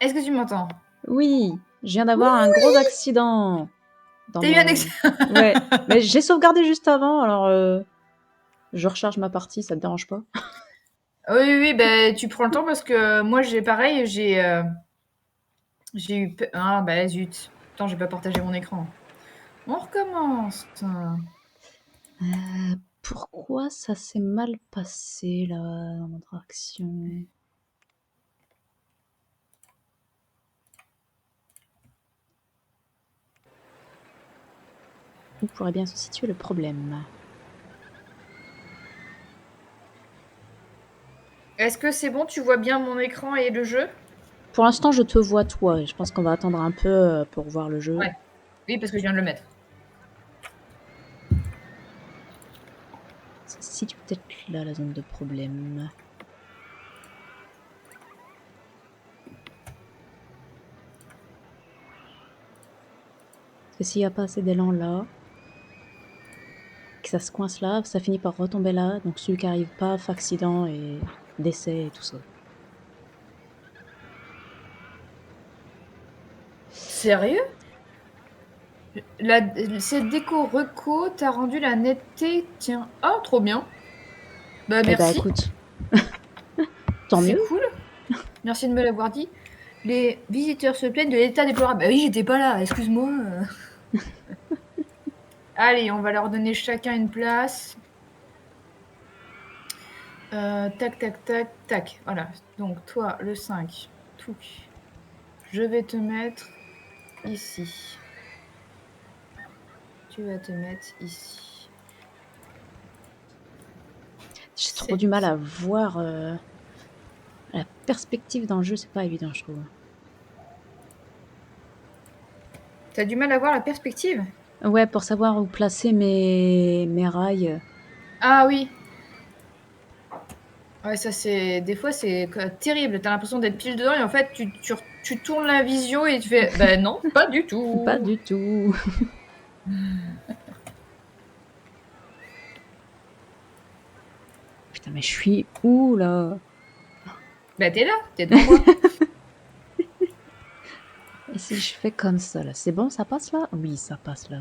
Est-ce que tu m'entends? Oui, je viens d'avoir un gros accident. T'as eu un accident? Ouais, mais j'ai sauvegardé juste avant, alors je recharge ma partie, ça te dérange pas? Oui, bah, tu prends le temps parce que moi j'ai pareil, j'ai eu ah bah zut. Attends, j'ai pas partagé mon écran. On recommence. Pourquoi ça s'est mal passé là dans notre action? Où pourrait bien se situer le problème? Est-ce que c'est bon, tu vois bien mon écran et le jeu? Pour l'instant, je te vois toi, et je pense qu'on va attendre un peu pour voir le jeu. Ouais. Oui, parce que je viens de le mettre. Ça se situe peut-être là, la zone de problème. Parce que s'il n'y a pas assez d'élan là, que ça se coince là, ça finit par retomber là, donc celui qui arrive pas, fait accident et décès et tout ça. Sérieux? Cette déco reco t'a rendu la netteté. Tiens. Oh, trop bien. Bah Eh ben merci. écoute, tant C'est mieux. cool. Merci de me l'avoir dit. Les visiteurs se plaignent de l'état déplorable. Bah oui, j'étais pas là, excuse-moi. Allez, on va leur donner chacun une place. Tac, tac, tac, tac. Voilà. Donc, toi, le 5. Tout. Je vais te mettre ici. Tu vas te mettre ici. J'ai trop 7. du mal à voir la perspective dans le jeu, c'est pas évident, je trouve. T'as du mal à voir la perspective? Ouais, pour savoir où placer mes rails. Ah oui. Ouais, ça c'est. Des fois, c'est terrible. T'as l'impression d'être pile dedans et en fait, tu tournes la vision et tu fais. Ben non, pas du Pas tout. du tout. Putain, mais je suis où là? Ben t'es là, t'es devant moi. Et si je fais comme ça là, c'est bon, ça passe là? Oui, ça passe là.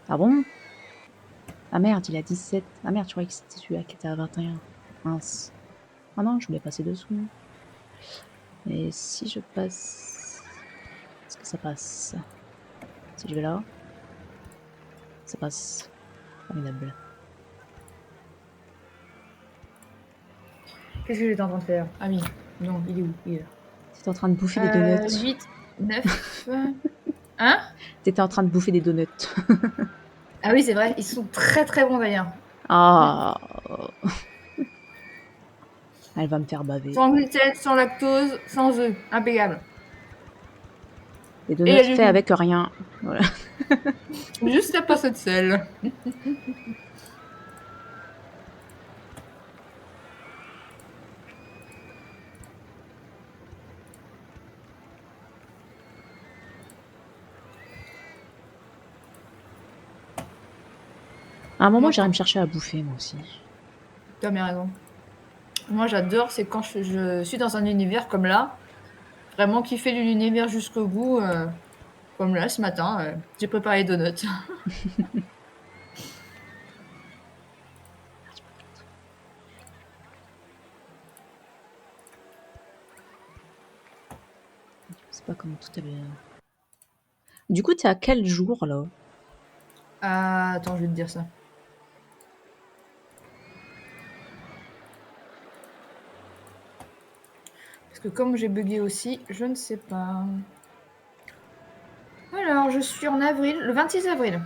Ah bon? Ah merde, il a 17. Ah merde, je croyais que c'était celui-là qui était à 21. Mince. Ah non, je voulais passer dessous. Et si je passe... Est-ce que ça passe? Si je vais là, ça passe. Formidable. Qu'est-ce que j'étais en train de faire? Ah oui. Non, il est où? Il est là. T'étais en train de bouffer des donuts. 8, 9. Hein? T'étais en train de bouffer des donuts. Ah oui, c'est vrai, ils sont très très bons d'ailleurs. Ah, elle va me faire baver. Sans gluten, sans lactose, sans œufs. Impeccable. Des Et il donuts y a du faits goût. avec rien. Voilà. Juste la pincée de sel. À un moment, Moi, j'irai quand... me chercher à bouffer, moi aussi. T'as bien raison. Moi, j'adore, c'est quand je suis dans un univers comme là, vraiment kiffer l'univers jusqu'au bout. Comme là, ce matin, j'ai préparé les donuts. Je sais pas comment tout est... Du coup, t'es à quel jour, là? Ah, attends, je vais te dire ça. Parce que comme j'ai bugué aussi, je ne sais pas. Alors, je suis en avril, le 26 avril.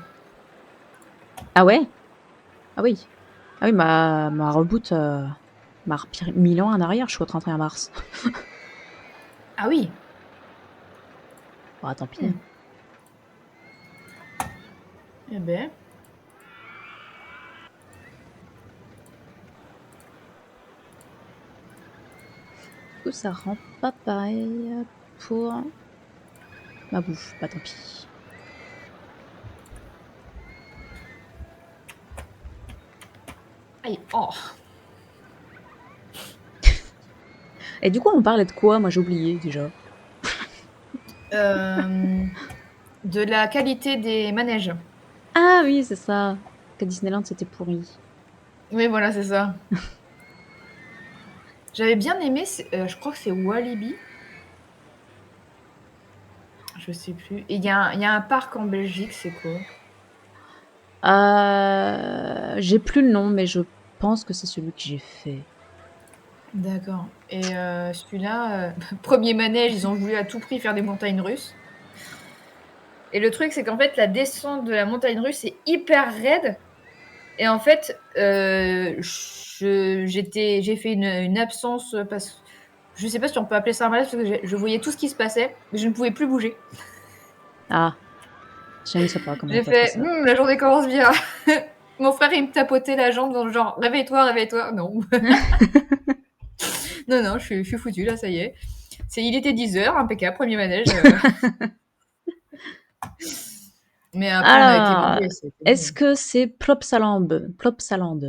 Ah ouais? Ah oui. Ah oui, ma reboot m'a repiré 1000 ans en arrière, je suis au 31 mars. Ah oui. Bah, tant pis. Hmm. Hein. Eh ben. Du coup, ça rend pas pareil pour ma bouffe. Bah, tant pis. Aïe. Oh. Et du coup, on parlait de quoi? Moi, j'ai oublié déjà. De la qualité des manèges. Ah oui, c'est ça. Que Disneyland, c'était pourri. Oui, voilà, c'est ça. J'avais bien aimé, je crois que c'est Walibi. Je sais plus. Et il y a un parc en Belgique, c'est quoi? J'ai plus le nom, mais je pense que c'est celui que j'ai fait. D'accord. Et celui-là, premier manège, ils ont voulu à tout prix faire des montagnes russes. Et le truc, c'est qu'en fait, la descente de la montagne russe est hyper raide. Et en fait, j'ai fait une absence parce je sais pas si on peut appeler ça un malaise parce que je voyais tout ce qui se passait, mais je ne pouvais plus bouger. Ah, je ne sais pas comment on J'ai peut appeler fait ça. La journée commence bien. Mon frère, il me tapotait la jambe dans le genre réveille-toi, réveille-toi. Non. Non, non, je suis foutue là, ça y est. Il était 10h, impeccable, premier manège. Mais après, on a été Alors, mangés, c'était est-ce bon. que c'est Plopsaland? Plopsaland.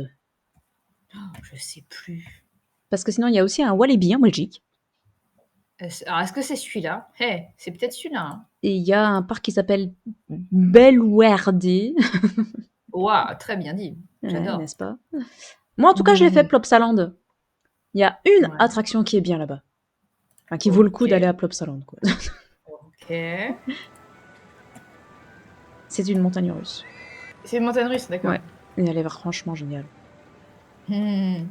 Je sais plus. Parce que sinon, il y a aussi un Walibi en Belgique. Alors, est-ce que c'est celui-là? Hey, c'est peut-être celui-là. Hein. Et il y a un parc qui s'appelle Belwerde. Waouh, très bien dit. Ouais, J'adore. n'est-ce pas? Moi, en tout cas, je l'ai fait Plopsaland. Il y a une Ouais. attraction qui est bien là-bas. Enfin, qui vaut le coup Ok. d'aller à Plopsaland, quoi. Ok. C'est une montagne russe. C'est une montagne russe, d'accord. Ouais. Et elle est franchement géniale. Hmm.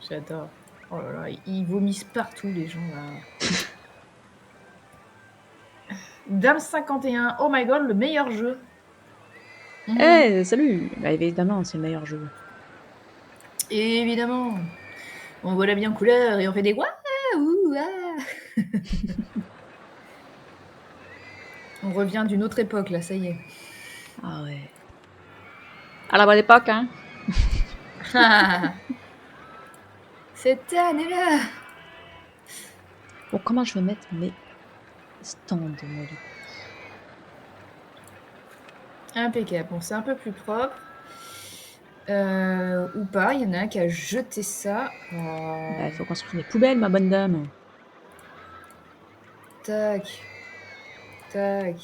J'adore. Oh là là, ils vomissent partout, les gens là. Dame 51, oh my god, le meilleur jeu. Eh, Mhm. salut! Bah, évidemment, c'est le meilleur jeu. Et évidemment, on voit la bien couleur et on fait des waouh, ah. On revient d'une autre époque là, ça y est. Ah ouais. À la bonne époque, hein? Cette année-là. Bon, comment je vais mettre mes stands, moi, du coup? Impeccable. Bon, c'est un peu plus propre. Ou pas, il y en a un qui a jeté ça. Bah, il faut construire des poubelles, ma bonne dame. Tac. Tac.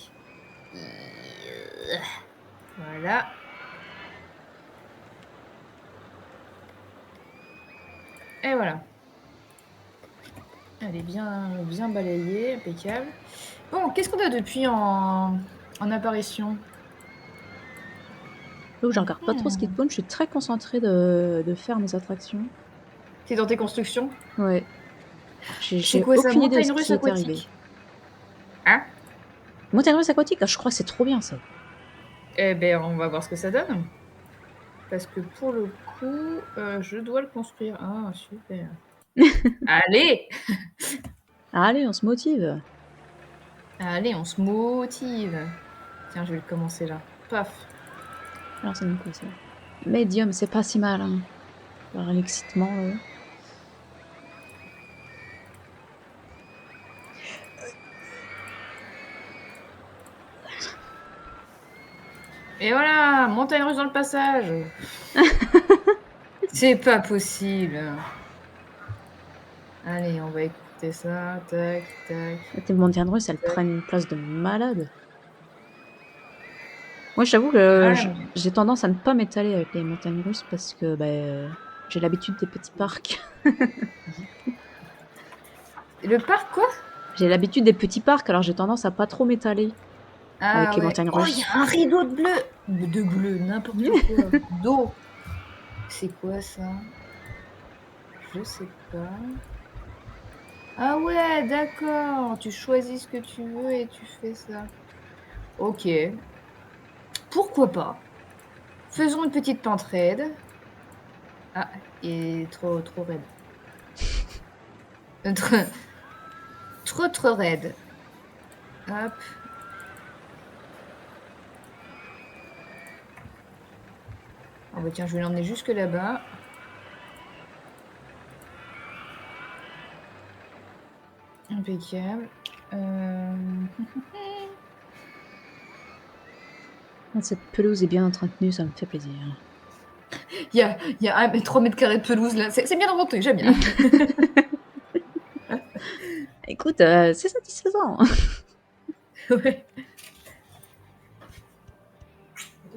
Voilà. Et voilà. Elle est bien balayée, impeccable. Bon, qu'est-ce qu'on a depuis en apparition? Donc, je regarde pas trop ce qui tourne. Je suis très concentrée de faire mes attractions. T'es dans tes constructions? Ouais. C'est J'ai quoi ça? aucune idée de Montagne ce russe qui est arrivé. aquatique? Hein? Montagne russe aquatique, ah, je crois que c'est trop bien ça. Eh ben, on va voir ce que ça donne. Parce que pour le coup, je dois le construire. Ah, super. Allez! Allez, on se motive. Allez, on se motive. Tiens, je vais le commencer là. Paf. Alors, c'est quoi ça? Medium, c'est pas si mal. Hein. Alors, l'excitement, là. Et voilà, montagne russe dans le passage. C'est pas possible. Allez, on va écouter ça. Tac, tac. Tes montagnes russes, elles prennent une place de malade. Moi, j'avoue que Ah, j'ai tendance à ne pas m'étaler avec les montagnes russes parce que j'ai l'habitude des petits parcs. le parc, quoi? J'ai l'habitude des petits parcs, alors j'ai tendance à pas trop m'étaler avec Ah les ouais. montagnes Oh, il y russes. a un rideau de bleu. De bleu, n'importe quoi. D'eau. C'est quoi ça? Je sais pas. Ah ouais, d'accord. Tu choisis ce que tu veux et tu fais ça. Ok. Pourquoi pas? Faisons une petite pente raide. Ah, il est trop raide. Trop, trop raide. Hop. Ah bah tiens, je vais l'emmener jusque là-bas. Impeccable. Cette pelouse est bien entretenue, ça me fait plaisir. Il y a 3 mètres carrés de pelouse là. C'est bien inventé, j'aime bien. Écoute, c'est satisfaisant. Ouais.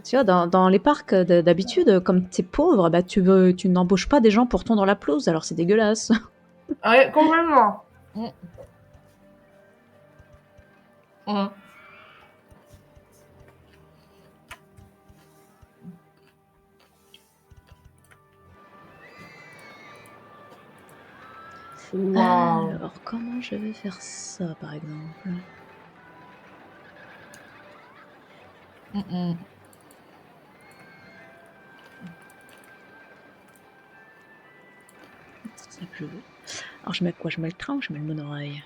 Tu vois, dans les parcs d'habitude, comme t'es pauvre, bah tu n'embauches pas des gens pour tondre la pelouse, alors c'est dégueulasse. Ouais, complètement. Mm. Ouais. Waouh. Alors, comment je vais faire ça, par exemple? Mm-mm. C'est ça que je veux. Alors, je mets quoi? Je mets le train ou je mets le monorail?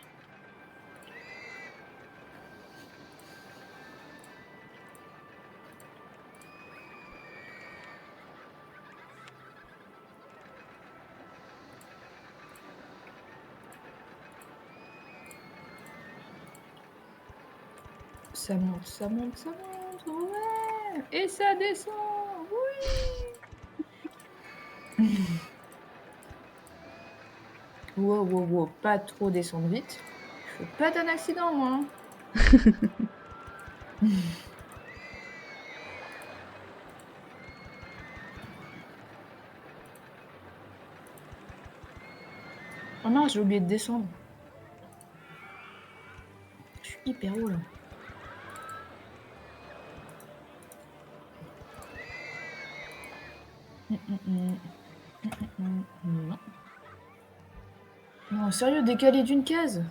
Ça monte, ça monte, ça monte. Ouais. Et ça descend. Oui. Wow, wow, wow. Pas trop descendre vite. Je veux pas d'un accident, moi. Hein. Oh non, j'ai oublié de descendre. Je suis hyper haut là. Non. Non, sérieux, décalé d'une case.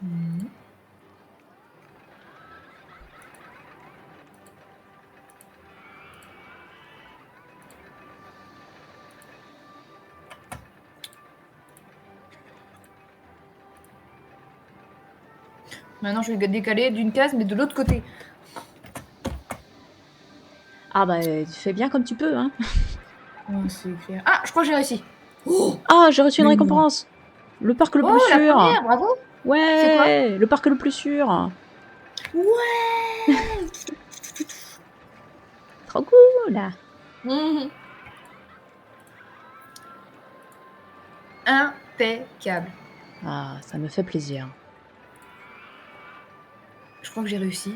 Non. Maintenant, je vais décaler d'une case, mais de l'autre côté. Ah bah, fais bien comme tu peux, hein. Oh, c'est clair. Ah, je crois que j'ai réussi. Ah, j'ai reçu une Mais non. récompense! Le parc le plus Oh, la sûr! première, bravo. C'est quoi? Ouais! Le parc le plus sûr! Ouais. Trop cool! Mhm. Impeccable. Ah, ça me fait plaisir. Je crois que j'ai réussi.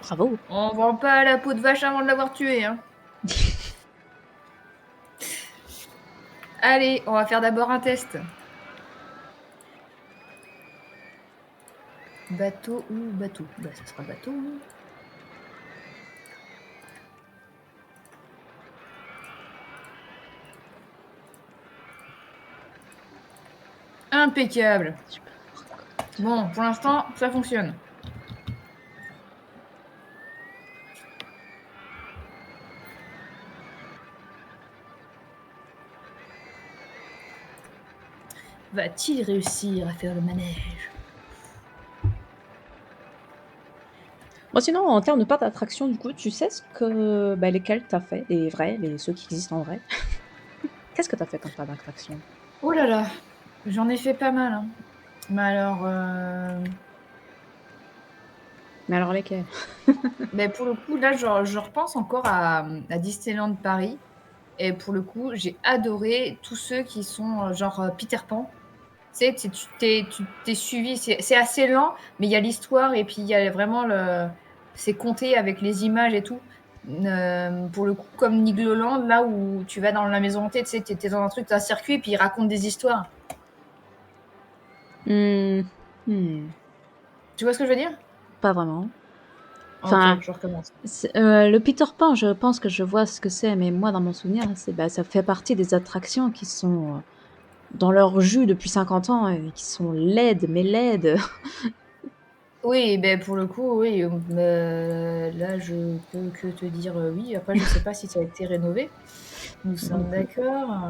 Bravo! On vend pas la peau de vache avant de l'avoir tuée, hein. Allez, on va faire d'abord un test. Bateau ou bateau? Bah, ça sera bateau. Hein. Impeccable. Bon, pour l'instant, ça fonctionne. Va-t-il réussir à faire le manège? Bon, sinon, en termes de parcs d'attraction, du coup, tu sais ce que, bah, lesquels t'as fait? Les vrais, ceux qui existent en vrai? Qu'est-ce que t'as fait comme parc d'attraction? Oh là là, j'en ai fait pas mal. Hein. Mais alors, Mais alors lesquels? mais pour le coup, là, je repense encore à Disneyland Paris. Et pour le coup, j'ai adoré tous ceux qui sont genre Peter Pan. Tu t'es suivi, c'est assez lent, mais il y a l'histoire et puis il y a vraiment le. C'est compté avec les images et tout. Pour le coup, comme Nigloland, là où tu vas dans la maison hantée, tu sais, t'es dans un truc, t'as un circuit et puis ils racontent des histoires. Hmm, Tu vois ce que je veux dire? pas vraiment. Ok, Enfin, je recommence. le Peter Pan, je pense que je vois ce que c'est, mais moi, dans mon souvenir, bah, ça fait partie des attractions qui sont dans leur jus depuis 50 ans et qui sont laides, mais laides. Oui, ben pour le coup, oui. Là, je peux que te dire oui. Après, je sais pas si ça a été rénové. Nous Non sommes plus. d'accord.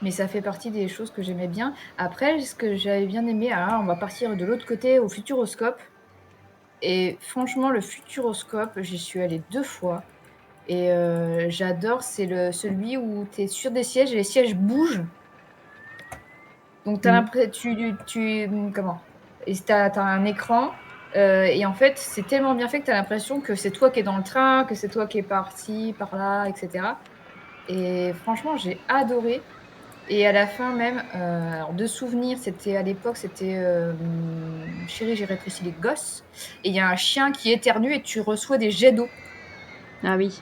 Mais ça fait partie des choses que j'aimais bien. Après, ce que j'avais bien aimé, alors on va partir de l'autre côté au Futuroscope. Et franchement, le Futuroscope, j'y suis allée 2 fois. Et j'adore, c'est celui où tu es sur des sièges et les sièges bougent. Donc, tu as Mm. l'impression. Comment? Et tu as un écran. Et en fait, c'est tellement bien fait que tu as l'impression que c'est toi qui es dans le train, que c'est toi qui es parti par là, etc. Et franchement, j'ai adoré. Et à la fin même, alors de souvenirs, c'était à l'époque, c'était Chérie, j'ai rétréci les gosses. Et il y a un chien qui éternue et tu reçois des jets d'eau. Ah oui.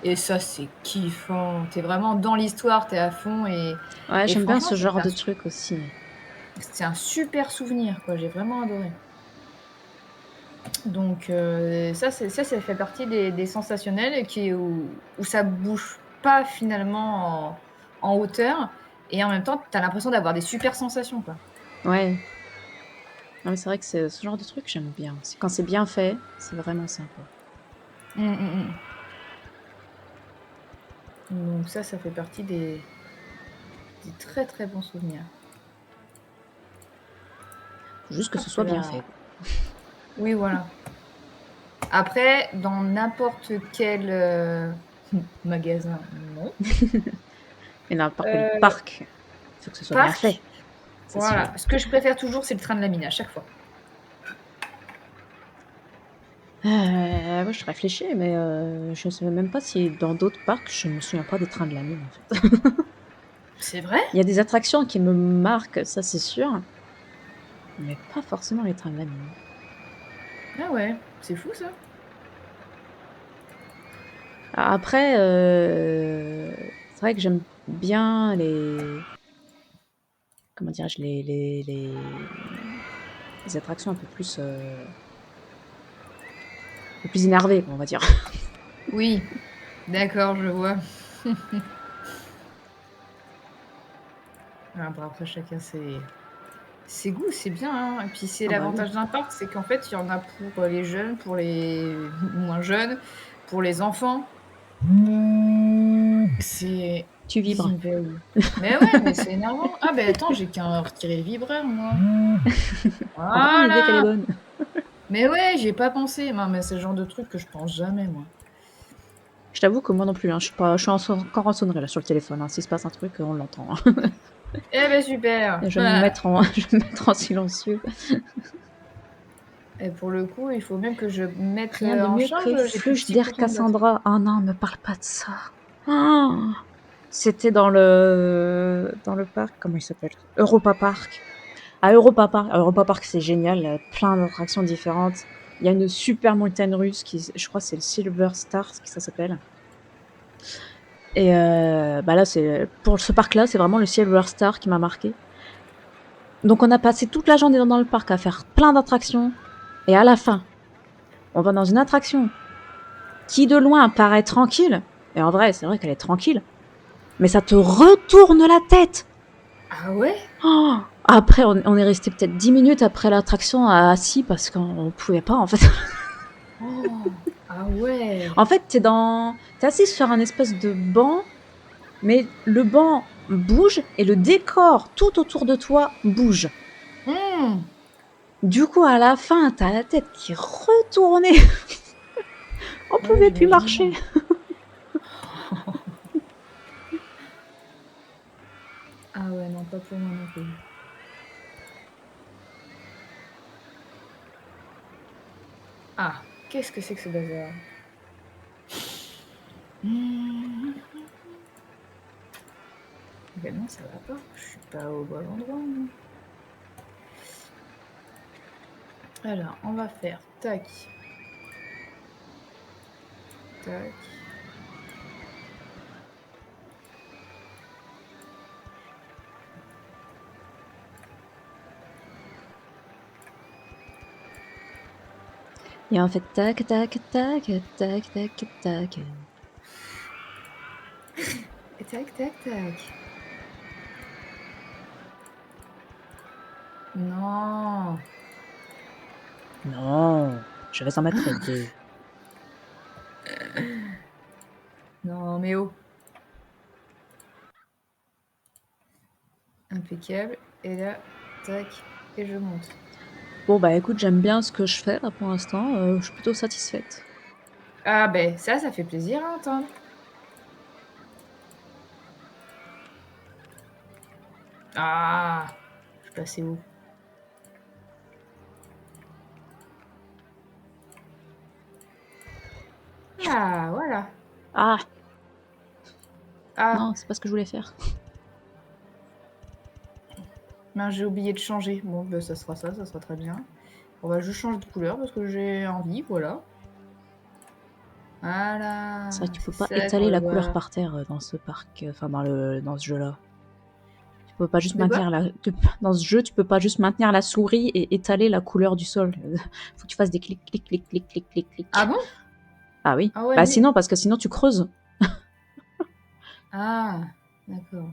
Et ça, c'est kiffant. T'es vraiment dans l'histoire, t'es à fond. Ouais, Et j'aime bien franchement, ce genre de truc aussi. c'est un super souvenir, quoi. J'ai vraiment adoré. Donc ça fait partie des sensationnels et où ça bouge pas finalement en hauteur. Et en même temps, t'as l'impression d'avoir des super sensations, quoi. Ouais. Non, mais c'est vrai que c'est ce genre de truc, j'aime bien. C'est quand c'est bien fait, c'est vraiment sympa. Mm. Donc ça fait partie des très très bons souvenirs. Faut juste que ce Hop soit bien là. fait, quoi. Oui, voilà. Après, dans n'importe quel magasin, non. Et n'importe quel Euh, parc, il faut que ce soit bien fait, Parc, c'est sûr. voilà. Ce que je préfère toujours, c'est le train de la mine à chaque fois. Moi, je réfléchis, mais je ne sais même pas si dans d'autres parcs, je ne me souviens pas des trains de la mine, en fait. C'est vrai? Il y a des attractions qui me marquent, ça c'est sûr, mais pas forcément les trains de la mine. Ah ouais, c'est fou ça. Après, c'est vrai que j'aime bien les, comment dirais-je, les attractions un peu plus énervées, on va dire. Oui, d'accord, je vois. Ah, bah, après, chacun ses goûts, c'est bien, hein. Et puis c'est Ah bah oui. l'avantage d'un parc, c'est qu'en fait, il y en a pour les jeunes, pour les moins jeunes, pour les enfants. C'est Tu Dis, vibres. une veille. Mais ouais, mais c'est énervant. Ah ben attends, j'ai qu'à retirer le vibreur, moi. Oh, l'idée qu'elle est Voilà. bonne. Mais ouais, j'ai pas pensé. Non, mais c'est le genre de truc que je pense jamais, moi. Je t'avoue que moi non plus, hein, je suis encore en sonnerie là sur le téléphone, hein. S'il se passe un truc, on l'entend, hein. Eh ben super. Et je vais me mettre en, je vais me mettre en silencieux. Et pour le coup, il faut même que je mette Rien de en mieux charge. que J'ai plus de Fluche d'Air 6% de batterie. Cassandra. Oh non, me parle pas de ça. Oh, c'était dans le parc, comment il s'appelle? Europa Park. À Europa Park, c'est génial, il y a plein d'attractions différentes. Il y a une super montagne russe qui, je crois, c'est le Silver Star, ce que ça s'appelle. Et bah là, c'est pour ce parc-là, c'est vraiment le Silver Star qui m'a marqué. Donc on a passé toute la journée dans le parc à faire plein d'attractions. Et à la fin, on va dans une attraction qui de loin paraît tranquille. Et en vrai, c'est vrai qu'elle est tranquille. Mais ça te retourne la tête. Ah ouais? Oh, après, on est resté peut-être 10 minutes après l'attraction assis parce qu'on pouvait pas, en fait. Oh, ah ouais. En fait, t'es assis sur un espèce de banc, mais le banc bouge et le décor tout autour de toi bouge. Hmm. Du coup, à la fin, t'as la tête qui est retournée. On Ouais, pouvait plus marcher. j'imagine. Ah ouais, non, pas pour moi non plus. Ah, qu'est-ce que c'est que ce bazar? Hmm. Ben non, ça va pas. Je suis pas au bon endroit, moi. Alors, on va faire tac, tac. Et en fait, tac, tac, tac, tac, tac, tac. Et tac, tac, tac. Non. Non, je vais en mettre deux. Non, mais oh. Impeccable. Et là, tac. Et je monte. Bon, bah écoute, j'aime bien ce que je fais là pour l'instant. Je suis plutôt satisfaite. Ah ben ça fait plaisir à entendre. Ah, je suis passée où? Ah, voilà. Ah Ah, non, c'est pas ce que je voulais faire. mince, j'ai oublié de changer. Bon, ben, ça sera très bien. On va juste changer de couleur parce que j'ai envie, voilà. Voilà, C'est vrai que tu peux c'est pas ça qu'on étaler veut la couleur voir. par terre dans ce parc, enfin dans ce jeu-là. Tu peux pas juste De quoi? maintenir dans ce jeu, tu peux pas juste maintenir la souris et étaler la couleur du sol. Faut que tu fasses des clics, clics, clics, clics, clics, clics, Ah clics. bon? Ah oui. Ah ouais, Bah mais... sinon, parce que sinon tu creuses. Ah, d'accord.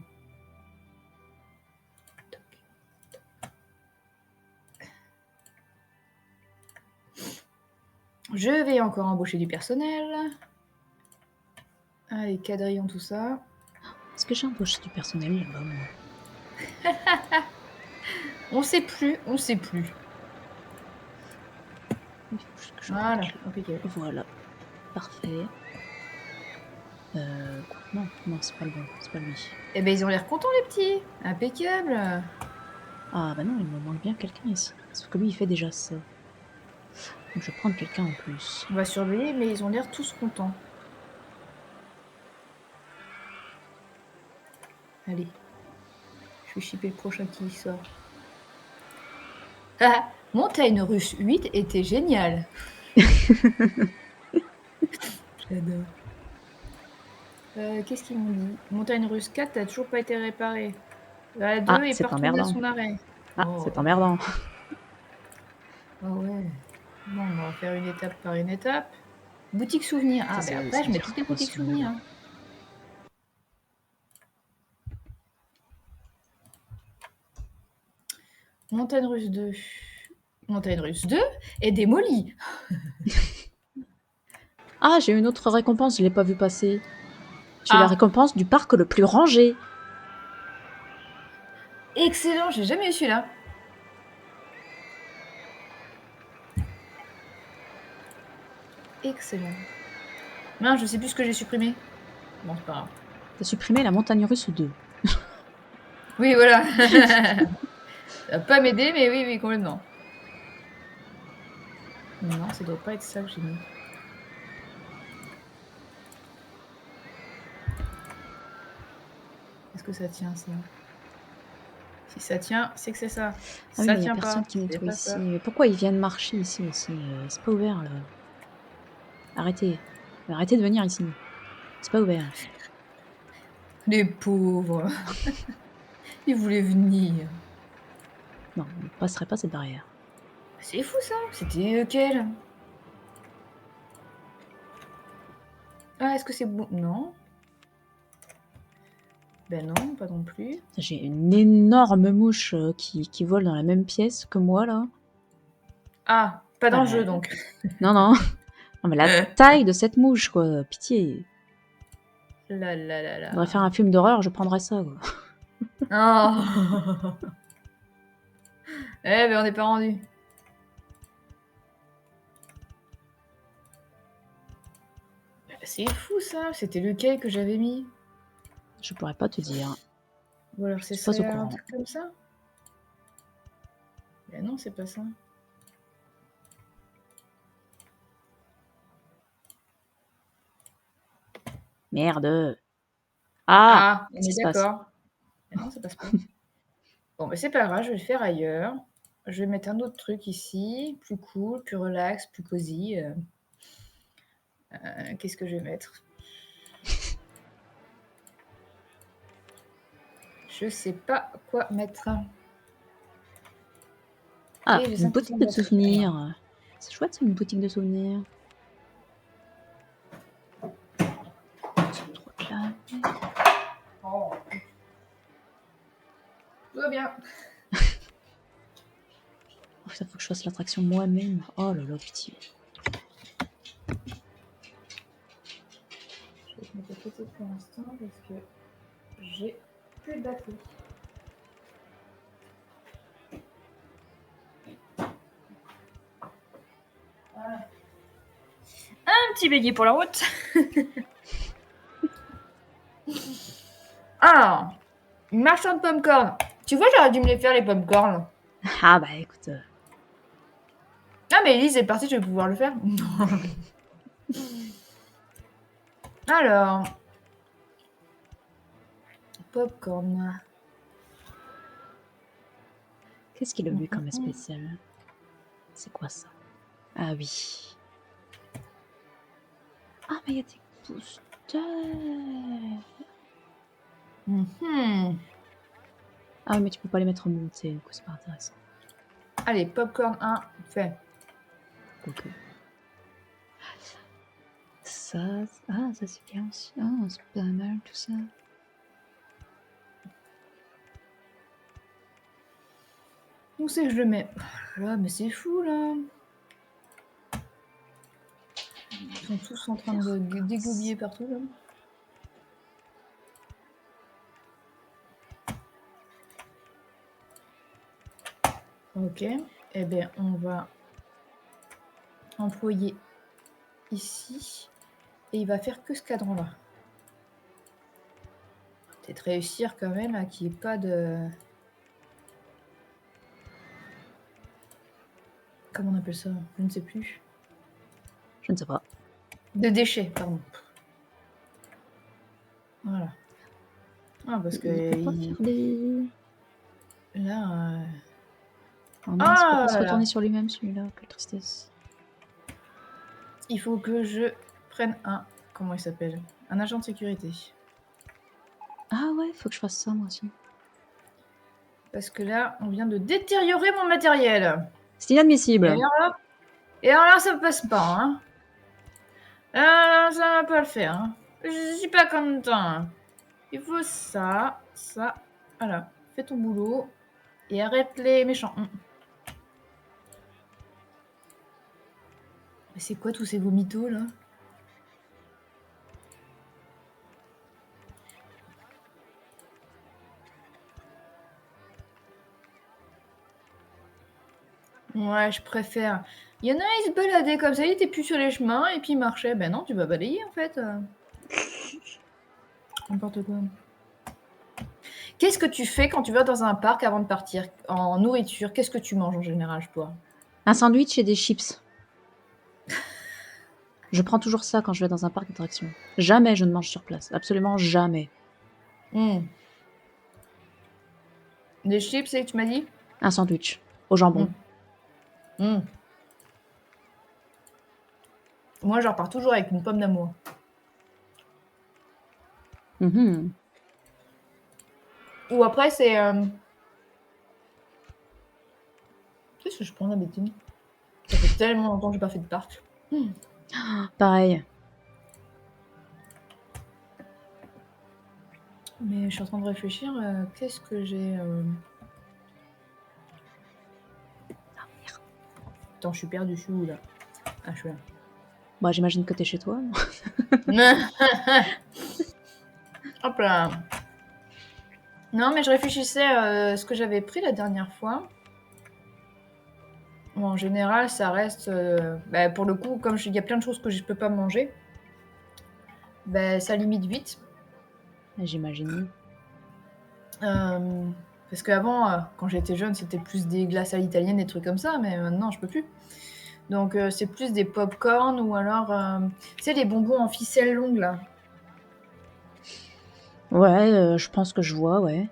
Je vais encore embaucher du personnel. Allez, quadrillons tout ça. Est-ce que j'ai embauché du personnel là-bas, moi? On sait plus, on sait plus. Il faut juste que je Voilà, règle. impeccable. Voilà, parfait. Non, non, c'est pas le bon, c'est pas lui. Eh ben, ils ont l'air contents, les petits. Impeccable. Ah bah non, il me manque bien quelqu'un ici. Sauf que lui, il fait déjà ça. Donc je vais prendre quelqu'un en plus. On va surveiller, mais ils ont l'air tous contents. Allez. Je vais shipper le prochain qui sort. Ah, Montagne Russe 8 était génial. J'adore. Qu'est-ce qu'ils m'ont dit? Montagne Russe 4 n'a toujours pas été réparée. La 2 Ah, est pas c'est retournée à emmerdant. son arrêt. Ah, Oh, c'est emmerdant. ah ouais. Bon, on va faire une étape par une étape. Boutique souvenir. Ça, Ah, ben c'est après, je mets dire toutes les quoi boutiques ce mot-là? souvenirs. Hein. Montagne Russe 2. Montagne Russe 2 est démolie. Ah, j'ai une autre récompense, je l'ai pas vu passer. J'ai la Ah, récompense du parc le plus rangé. excellent, j'ai jamais eu celui-là. Excellent. Mince, je sais plus ce que j'ai supprimé. Bon, c'est pas grave. T'as supprimé la montagne russe 2. Oui, voilà. Ça va pas m'aider, mais oui, oui, complètement. Non, ça doit pas être ça que j'ai mis. Est-ce que ça tient, ça? Si ça tient, c'est que c'est ça. Si Ah oui, ça mais il y a tient pas, personne qui c'est nettoie pas ici. ça. Mais pourquoi ils viennent marcher ici aussi? C'est pas ouvert là. Arrêtez. Arrêtez de venir ici. C'est pas ouvert. Les pauvres. Ils voulaient venir. Non, on ne passerait pas cette barrière. C'est fou, ça. C'était lequel? Ah, est-ce que c'est bon? Non. Ben non, pas non plus. J'ai une énorme mouche qui vole dans la même pièce que moi là. Ah, pas dans Ah le jeu, là. donc. Non, non. Non, mais la taille de cette mouche, quoi. Pitié. Là, là, là, On devrait là. faire un film d'horreur, je prendrais ça, quoi. Oh. Eh ben, on n'est pas rendu. C'est fou, ça. C'était lequel que j'avais mis? Je pourrais pas te dire. Ou alors Je c'est suis ça, pas au un courant. truc comme ça? Ben non, c'est pas ça. Merde. Ah! Ah, on Qu'est-ce qui est se passe? d'accord. Ben non, ça passe pas. Bon, ben c'est pas grave, je vais le faire ailleurs. Je vais mettre un autre truc ici, plus cool, plus relax, plus cosy. Qu'est-ce que je vais mettre? Je sais pas quoi mettre. Ah, Et j'ai une 5% boutique de de batterie. Alors, souvenirs. C'est chouette, ça, une boutique de souvenirs. C'est trop clair. oh. Tout va bien. Oh, ça faut que je fasse l'attraction moi-même. Oh là là, pitié. Je vais te mettre à côté pour l'instant parce que j'ai plus de batterie. Voilà. Un petit bélier pour la route. Alors, marchand de popcorn. Tu vois, j'aurais dû me les faire, les popcorn. Ah bah écoute. Ah, mais Elise est partie, je vais pouvoir le faire. Alors, popcorn. Qu'est-ce qu'il a vu comme spécial? C'est quoi ça? Ah oui. Ah, mais il y a des boosters. Mhm. Ah, mais tu peux pas les mettre en montée, du coup, c'est pas intéressant. Allez, popcorn 1, fait. Ok. Ça, ah, ça c'est bien aussi. Ah, c'est pas mal tout ça. Où c'est que je le mets? Là, mais c'est fou, là. Ils sont tous en train de dégoupiller partout, là. Ok. Eh bien, on va employer ici. Et il va faire que ce cadran-là. Peut-être réussir quand même à qu'il n'y ait pas de... Comment on appelle ça? Je ne sais plus. Je ne sais pas. De déchets, pardon. Voilà. Ah, parce que... Il peut pas faire des... Là... Oh mince, il peut Ah pas se là là. retourner sur lui-même celui-là, quelle tristesse. Il faut que je prenne un... Comment il s'appelle? Un agent de sécurité. Ah ouais, faut que je fasse ça moi aussi. Parce que là, on vient de détériorer mon matériel. C'est inadmissible. Et alors là, ça passe pas, hein. Là, ça va pas le faire, hein. Je suis pas content. Hein. Il faut ça, ça. Voilà. Fais ton boulot. Et arrête les méchants. Mais c'est quoi tous ces vomitos, là? Ouais, je préfère. Il y en a, ils se baladaient comme ça, ils étaient plus sur les chemins et puis ils marchaient. Ben non, tu vas balayer en fait. N'importe quoi. Qu'est-ce que tu fais quand tu vas dans un parc avant de partir? En nourriture, qu'est-ce que tu manges en général, toi? Un sandwich et des chips. Je prends toujours ça quand je vais dans un parc d'attractions. Jamais je ne mange sur place. Absolument jamais. Des chips, c'est que tu m'as dit? Un sandwich au jambon. Moi, je repars toujours avec une pomme d'amour. Mhm. Ou après, c'est... Qu'est-ce que je prends d'habitude? Ça fait tellement longtemps que j'ai pas fait de parc. Pareil. Mais je suis en train de réfléchir, qu'est-ce que j'ai... Attends, je suis perdue, je suis où, là? Ah, je suis là. Bah, j'imagine que t'es chez toi. Hop là. Non, mais je réfléchissais à ce que j'avais pris la dernière fois. Bon, en général, ça reste... bah, pour le coup, comme il y a plein de choses que je peux pas manger, bah, ça limite vite. J'imagine. Parce qu'avant, quand j'étais jeune, c'était plus des glaces à l'italienne, des trucs comme ça, mais maintenant, je peux plus. Donc, c'est plus des pop-corn ou alors... tu sais, les bonbons en ficelle longue, là. Ouais, je pense que je vois, ouais.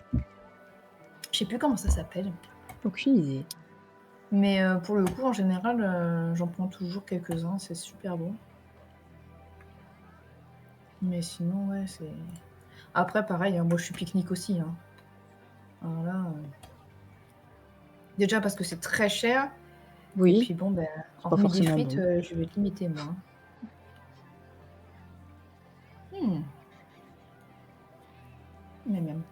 Je sais plus comment ça s'appelle. Aucune idée. Mais pour le coup, en général, j'en prends toujours quelques-uns, c'est super bon. Mais sinon, ouais, c'est... Après, pareil, hein, moi, je suis pique-nique aussi. Hein. Alors là... Déjà parce que c'est très cher. Oui. Et puis bon, ben, C'est en pas midi forcément frites, bon. je vais limiter, moi. Mais même.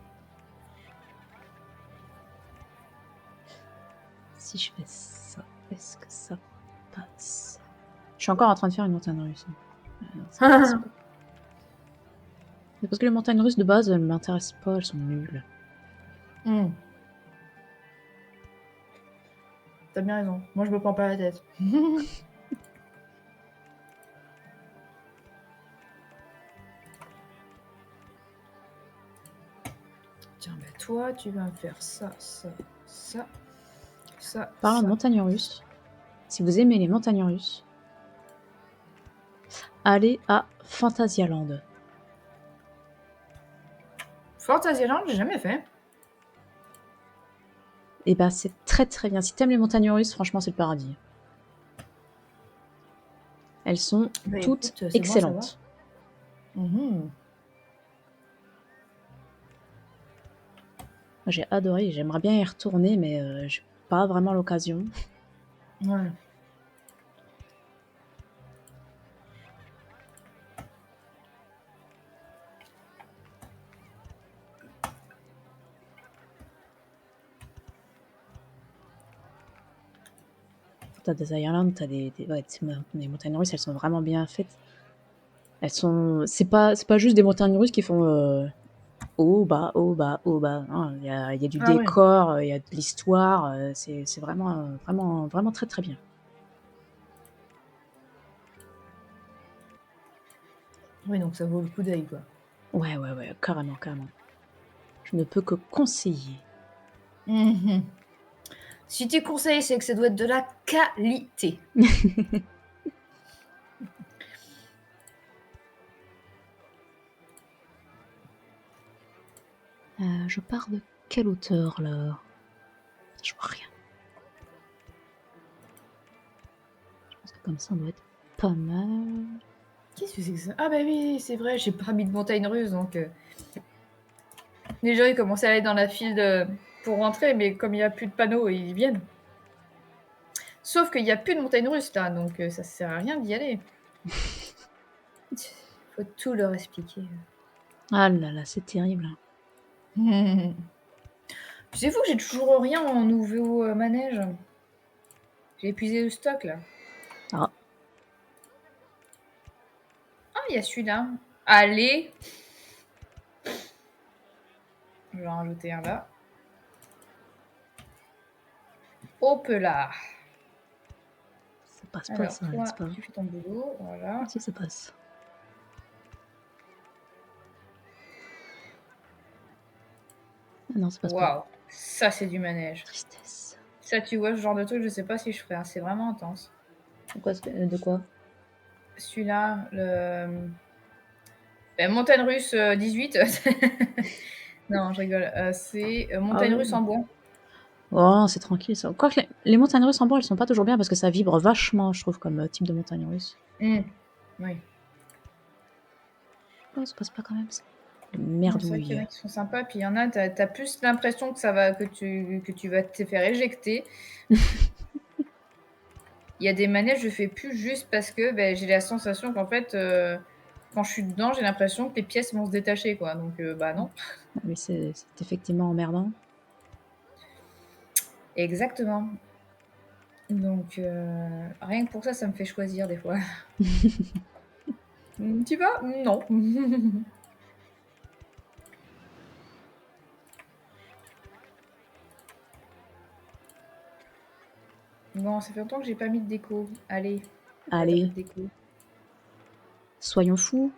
Si je fais ça, est-ce que ça passe? Je suis encore en train de faire une montagne russe. Mais parce que les montagnes russes de base, elles m'intéressent pas, elles sont nulles. T'as bien raison. Moi, je me prends pas la tête. Tiens, ben toi, tu vas me faire ça, ça, ça, ça, Parlant de ça. montagnes russes, si vous aimez les montagnes russes, allez à Phantasialand. Fantasyland, j'ai jamais fait. Et bah, c'est très très bien. Si t'aimes les montagnes russes, franchement, c'est le paradis. Elles sont Bah toutes écoute, c'est bon à savoir. excellentes. Mhm. Moi, j'ai adoré. J'aimerais bien y retourner, mais j'ai pas vraiment l'occasion. Ouais. T'as des Island, t'as ouais, des montagnes russes, elles sont vraiment bien faites. Elles sont. C'est pas juste des montagnes russes qui font haut, bas, haut, bas, haut, bas. Non, il y a du Ah ouais. décor, il y a de l'histoire. C'est vraiment, vraiment, vraiment très très bien. Oui, donc ça vaut le coup d'œil, quoi. Ouais, ouais, ouais, carrément, carrément. Je ne peux que conseiller. Mhm. Si tu conseilles, c'est que ça doit être de la qualité. Je pars de quelle hauteur là? Je vois rien. Je pense que comme ça, on doit être pas mal. Qu'est-ce que c'est que ça? Ah bah oui, c'est vrai, j'ai pas mis de montagne russe, donc les gens ils commençaient à aller dans la file pour rentrer, mais comme il n'y a plus de panneaux, ils viennent. Sauf qu'il n'y a plus de montagne russe là, donc ça sert à rien d'y aller. Faut tout leur expliquer. Ah là là, c'est terrible. C'est fou que j'ai toujours rien en nouveau manège. J'ai épuisé le stock là. Ah, Ah, il y a celui-là. Allez. Je vais en rajouter un là. Hop là. ça passe pas Alors, ça, n'est-ce toi, pas? tu fais ton boulot. Ah, Voilà. si, ça passe. Ah non, ça passe pas. Waouh. Ça, c'est du manège. Tristesse. Ça, tu vois, ce genre de truc, je sais pas si je ferais. Hein. C'est vraiment intense. De quoi? Celui-là, le. Ben, montagne russe 18. Non, je rigole. C'est Ah montagne oui. russe en bois. Oh, c'est tranquille ça. Quoique les montagnes russes en bois, elles sont pas toujours bien parce que ça vibre vachement, je trouve, comme type de montagne russe. Oui. Oh, ça passe pas quand même ça. Non, c'est vrai qu'il y Merdouille. en a qui sont sympas, puis il y en a, t'as plus l'impression que ça va, que tu vas te faire éjecter. Il y a des manèges, je fais plus juste parce que ben, j'ai la sensation qu'en fait, quand je suis dedans, j'ai l'impression que les pièces vont se détacher, quoi. Donc, bah non. Ah oui, c'est effectivement emmerdant. Exactement. Donc, rien que pour ça, ça me fait choisir des fois. Tu vas? Non. Bon, ça fait longtemps que j'ai pas mis de déco. Allez, on va mettre un peu Allez, de déco. soyons fous.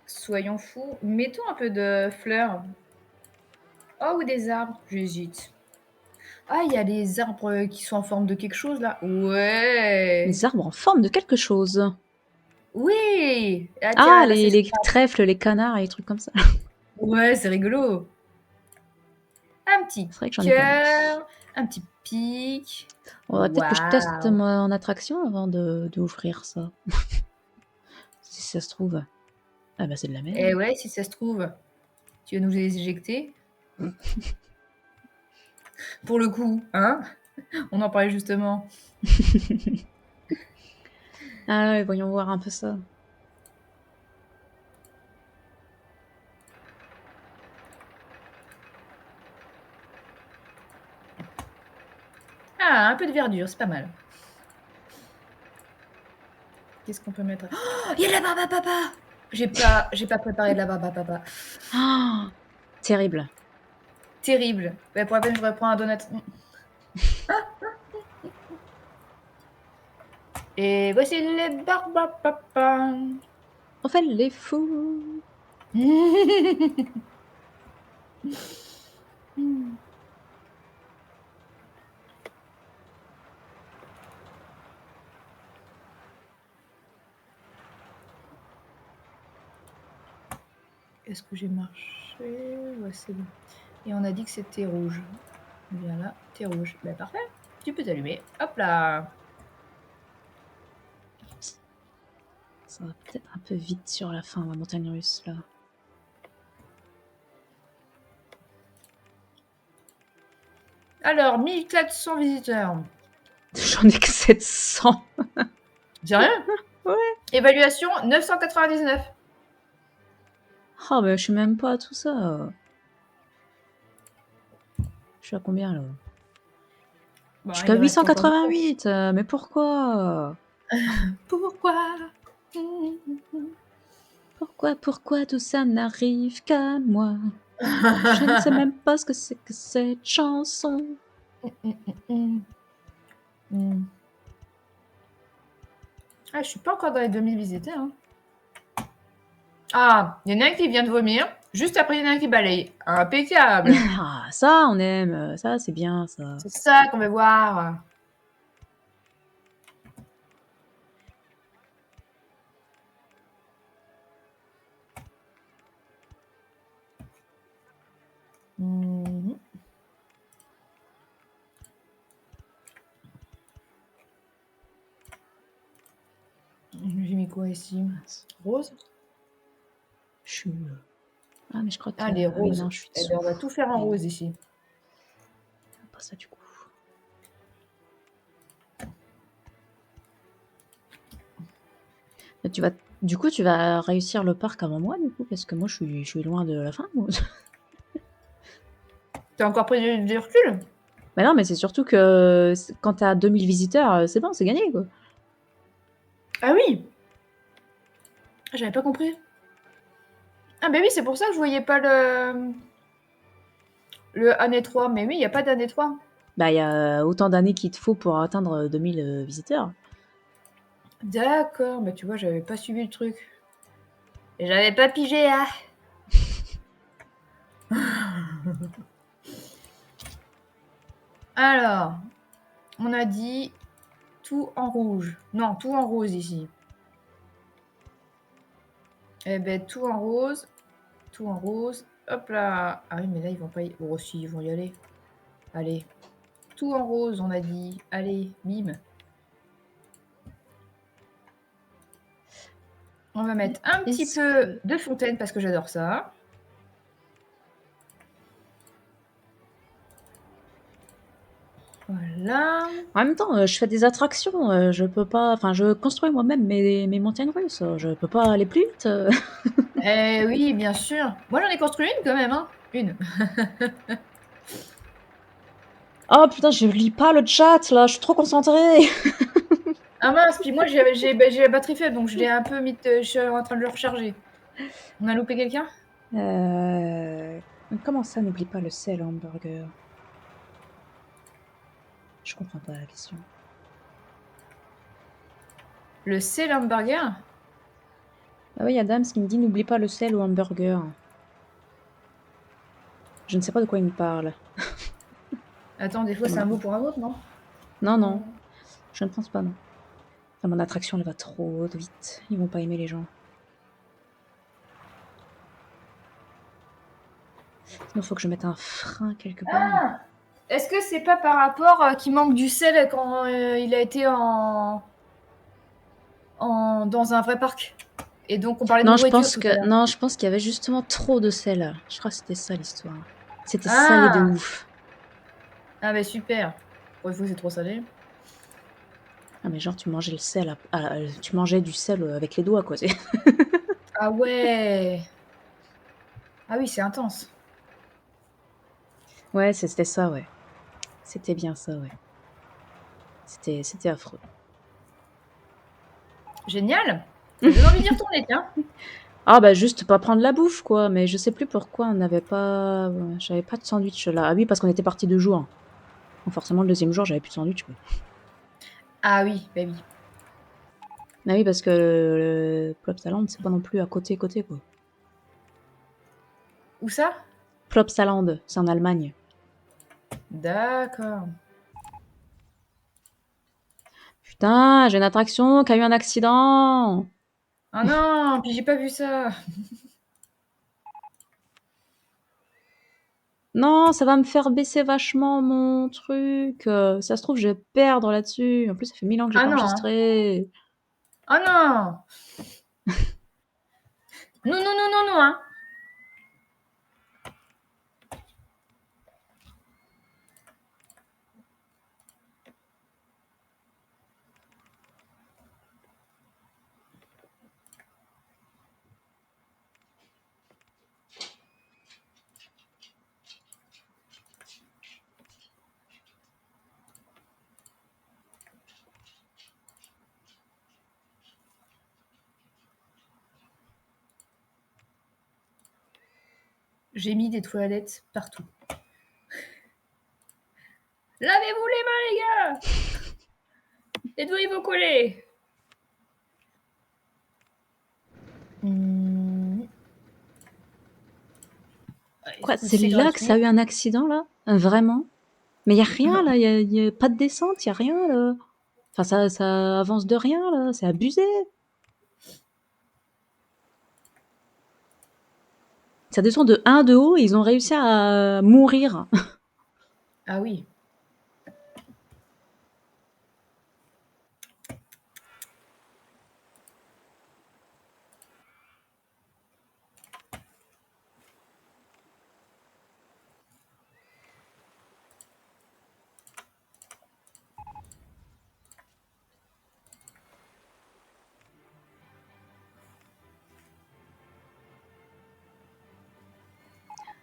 Soyons fous. Mettons un peu de fleurs. Oh, ou des arbres. J'hésite. Ah, il y a les arbres qui sont en forme de quelque chose là. Ouais. Les arbres en forme de quelque chose. Oui. Ah Ah, tiens, là c'est les sympa. trèfles, les canards et les trucs comme ça. Ouais, c'est rigolo. Un petit C'est vrai que j'en ai pas vu. cœur, un petit pic. On va peut-être que je teste Waouh. mon attraction avant d'ouvrir ça. Si ça se trouve. Ah bah c'est de la Et merde. ouais, si ça se trouve, tu vas nous les éjecter. Pour le coup, hein? On en parlait justement. Ah ouais, voyons voir un peu ça. Ah, un peu de verdure, c'est pas mal. Qu'est-ce qu'on peut mettre? Oh, il y a de la barbe à papa! J'ai pas préparé de la barbe à papa. Ah, terrible. Terrible. Bah, pour la peine, je reprends un donut. Et voici les barbes à papa. On fait les fous. Est-ce que j'ai marché? Ouais, c'est bon. Et on a dit que c'était rouge. Bien là, t'es rouge. Ben parfait. Tu peux t'allumer. Hop là. Ça va peut-être un peu vite sur la fin, la montagne russe, là. Alors, 1400 visiteurs. J'en ai que 700. C'est rien. Ouais. Évaluation 999. Ah, bah, je suis même pas à tout ça. Je suis à combien, là? Bon, Je suis qu'à il reste encore 888. Mais pourquoi? Pourquoi? Pourquoi tout ça n'arrive qu'à moi? Je ne sais même pas ce que c'est que cette chanson. Ah, je suis pas encore dans les 2000 visiteurs. Hein. Ah, il y en a un qui vient de vomir. Juste après, il y en a un qui balaye. Impeccable. Ah, ça, on aime. Ça, c'est bien, ça. C'est ça qu'on veut voir. Mhm. J'ai mis quoi ici? Rose? Je suis... Ah, mais je crois que... Ah, les Ah, mais roses. non, je suis Eh dessous. bien, on va tout faire en rose ici. Pas ça, du coup. Tu vas... Du coup, tu vas réussir le parc avant moi, du coup, parce que moi, je suis loin de la fin. T'as encore pris du recul? Mais non, mais c'est surtout que quand t'as 2000 visiteurs, c'est bon, c'est gagné, quoi. Ah oui! J'avais pas compris. Ah, ben oui, c'est pour ça que je voyais pas le année 3. Mais oui, il n'y a pas d'année 3. Bah, il y a autant d'années qu'il te faut pour atteindre 2000 visiteurs. D'accord, bah tu vois, j'avais pas suivi le truc. Et j'avais pas pigé, hein. Alors, on a dit tout en rouge. Non, tout en rose ici. Eh ben, tout en rose. Tout en rose. Hop là. Ah oui, mais là, ils vont pas y... Oh si, ils vont y aller. Allez. Tout en rose, on a dit. Allez, bim. On va mettre un petit Est-ce peu que... de fontaine parce que j'adore ça. Voilà. En même temps, je fais des attractions, je peux pas... Enfin, je construis moi-même mes montagnes russes, je peux pas aller plus vite. Eh oui, bien sûr. Moi, j'en ai construit une quand même, hein. Une. Oh putain, je lis pas le chat, là, je suis trop concentrée. Ah mince, puis moi, j'ai la batterie faible, donc je l'ai un peu mis... je suis en train de le recharger. On a loupé quelqu'un? Comment ça, n'oublie pas le sel hamburger? Je comprends pas la question. Le C hamburger? Ah oui, il y a Dams qui me dit n'oublie pas le sel au hamburger. Je ne sais pas de quoi il me parle. Attends, des fois, c'est un mot pour un autre, non? Non, non, je ne pense pas, non. Enfin, mon attraction, elle va trop vite. Ils vont pas aimer les gens. Sinon, faut que je mette un frein quelque part. Ah! Est-ce que c'est pas par rapport qu'il manque du sel quand il a été dans un vrai parc? Et donc, on parlait de Non, nourriture tout à l'heure. non, je pense qu'il y avait justement trop de sel. Je crois que c'était ça l'histoire. C'était salé de Ah! ouf. Ah, bah super. Pour une fois, c'est trop salé. Ah, mais genre, tu mangeais le sel, tu mangeais du sel avec les doigts, quoi. Ah ouais! Ah oui, c'est intense. Ouais, c'était ça, ouais. C'était bien ça, ouais. C'était affreux. Génial! Ça donne envie d'y retourner, tiens. Ah, bah, juste pas prendre la bouffe, quoi. Mais je sais plus pourquoi on n'avait pas. J'avais pas de sandwich là. Ah oui, parce qu'on était parti 2 jours. Donc forcément, le deuxième jour, j'avais plus de sandwich, quoi. Ah oui, bah oui. Ah oui, parce que le Plopsaland, c'est pas non plus à côté, quoi. Où ça? Plopsaland, c'est en Allemagne. D'accord. Putain, j'ai une attraction qui a eu un accident. Ah non, puis j'ai pas vu ça. Non, ça va me faire baisser vachement mon truc. Ça se trouve, je vais perdre là-dessus. En plus, ça fait 1000 ans que j'ai Ah pas non, hein. enregistré. Ah non. Non, non, non, non, non, hein. J'ai mis des toilettes partout. Lavez-vous les mains, les gars. Nettoyez vos collets. Quoi, Ou c'est c'est là que ça a gratuit. eu un accident, là? Vraiment? Mais il y a rien, là. Il y a pas de descente, il y a rien, là. Enfin, ça avance de rien, là. C'est abusé. Ça descend de 1 de haut et ils ont réussi à mourir. Ah oui.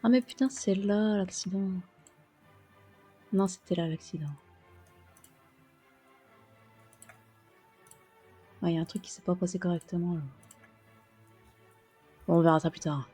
Ah mais putain, c'est là l'accident. Non, c'était là l'accident. Ouais, y a un truc qui s'est pas passé correctement là. Bon, on verra ça plus tard.